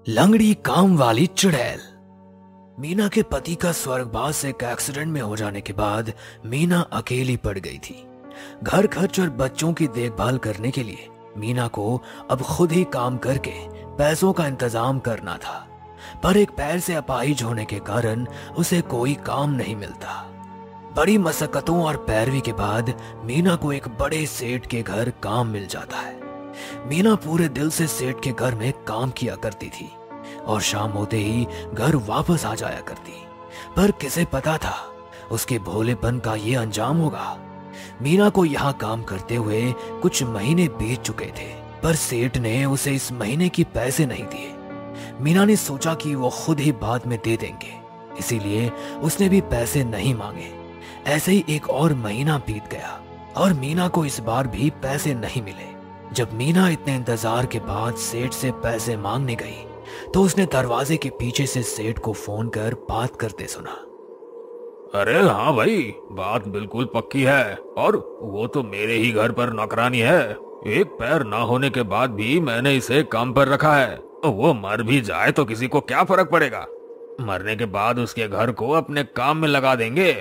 लंगड़ी काम वाली चुड़ैल। मीना के पति का स्वर्गवास से एक एक्सीडेंट में हो जाने के बाद मीना अकेली पड़ गई थी। घर खर्च और बच्चों की देखभाल करने के लिए मीना को अब खुद ही काम करके पैसों का इंतजाम करना था, पर एक पैर से अपाहिज होने के कारण उसे कोई काम नहीं मिलता। बड़ी मशक्कतों और पैरवी के बाद मीना को एक बड़े सेठ के घर काम मिल जाता है। मीना पूरे दिल से सेठ के घर में काम किया करती थी और शाम होते ही घर वापस आ जाया करती, पर किसे पता था उसके भोलेपन का ये अंजाम होगा। मीना को यहाँ काम करते हुए कुछ महीने बीत चुके थे, पर सेठ ने उसे इस महीने की पैसे नहीं दिए। मीना ने सोचा कि वो खुद ही बाद में दे देंगे, इसीलिए उसने भी पैसे नहीं मांगे। ऐसे ही एक और महीना बीत गया और मीना को इस बार भी पैसे नहीं मिले। जब मीना इतने इंतजार के बाद सेठ से पैसे मांगने गई तो उसने दरवाजे के पीछे से सेठ को फोन कर बात करते सुना। अरे हाँ भाई, बात बिल्कुल पक्की है और वो तो मेरे ही घर पर नौकरानी है। एक पैर ना होने के बाद भी मैंने इसे काम पर रखा है। वो मर भी जाए तो किसी को क्या फर्क पड़ेगा। मरने के बाद उसके घर को अपने काम में लगा देंगे।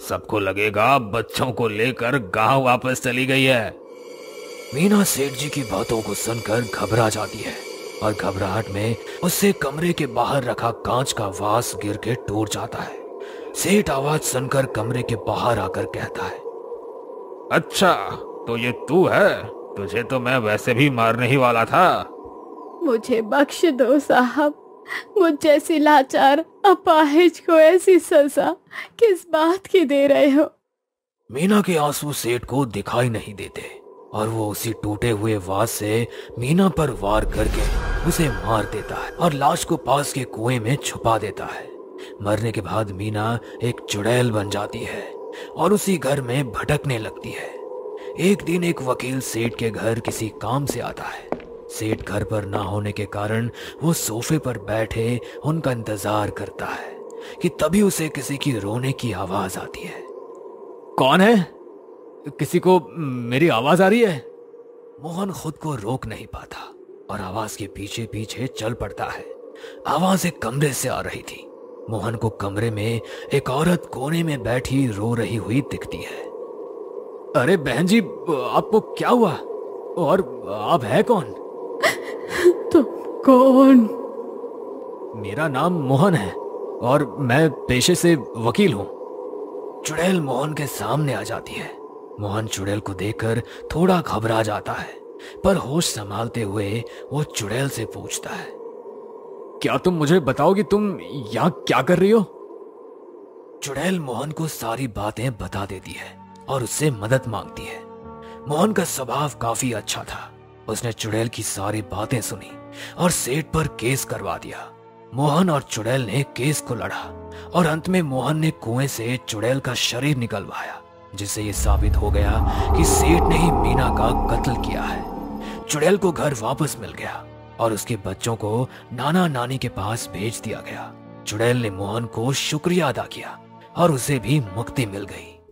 सबको लगेगा बच्चों को लेकर गांव वापस चली गई है। मीना सेठ जी की बातों को सुनकर घबरा जाती है और घबराहट में उससे कमरे के बाहर रखा कांच का वास गिर के टूट जाता है। सेठ आवाज सुनकर कमरे के बाहर आकर कहता है, अच्छा तो ये तू है? तुझे तो मैं वैसे भी मारने ही वाला था। मुझे बख्श दो साहब, मुझ जैसी लाचार अपाहिज को ऐसी सजा किस बात की दे रहे हो? मीना के आंसू सेठ को दिखाई नहीं देते और वो उसी टूटे हुए वास से मीना पर वार करके उसे मार देता है और लाश को पास के कुएं में छुपा देता है। मरने के बाद मीना एक चुड़ैल बन जाती है और उसी घर में भटकने लगती है। एक दिन एक वकील सेठ के घर किसी काम से आता है। सेठ घर पर ना होने के कारण वो सोफे पर बैठे उनका इंतजार करता है कि तभी उसे किसी की रोने की आवाज आती है। कौन है? किसी को मेरी आवाज आ रही है? मोहन खुद को रोक नहीं पाता और आवाज के पीछे पीछे चल पड़ता है। आवाज एक कमरे से आ रही थी। मोहन को कमरे में एक औरत कोने में बैठी रो रही हुई दिखती है। अरे बहन जी, आपको क्या हुआ और आप है कौन? तुम कौन? मेरा नाम मोहन है और मैं पेशे से वकील हूँ। चुड़ैल मोहन के सामने आ जाती है। मोहन चुड़ैल को देखकर थोड़ा घबरा जाता है, पर होश संभालते हुए वो चुड़ैल से पूछता है, क्या तुम मुझे बताओगी तुम यहाँ क्या कर रही हो? चुड़ैल मोहन को सारी बातें बता देती है और उससे मदद मांगती है। मोहन का स्वभाव काफी अच्छा था। उसने चुड़ैल की सारी बातें सुनी और सेठ पर केस करवा दिया। मोहन और चुड़ैल ने केस को लड़ा और अंत में मोहन ने कुएं से चुड़ैल का शरीर निकलवाया, जिससे ये साबित हो गया कि सेठ ने ही मीना का कत्ल किया है। चुड़ैल को घर वापस मिल गया और उसके बच्चों को नाना नानी के पास भेज दिया गया। चुड़ैल ने मोहन को शुक्रिया अदा किया और उसे भी मुक्ति मिल गई।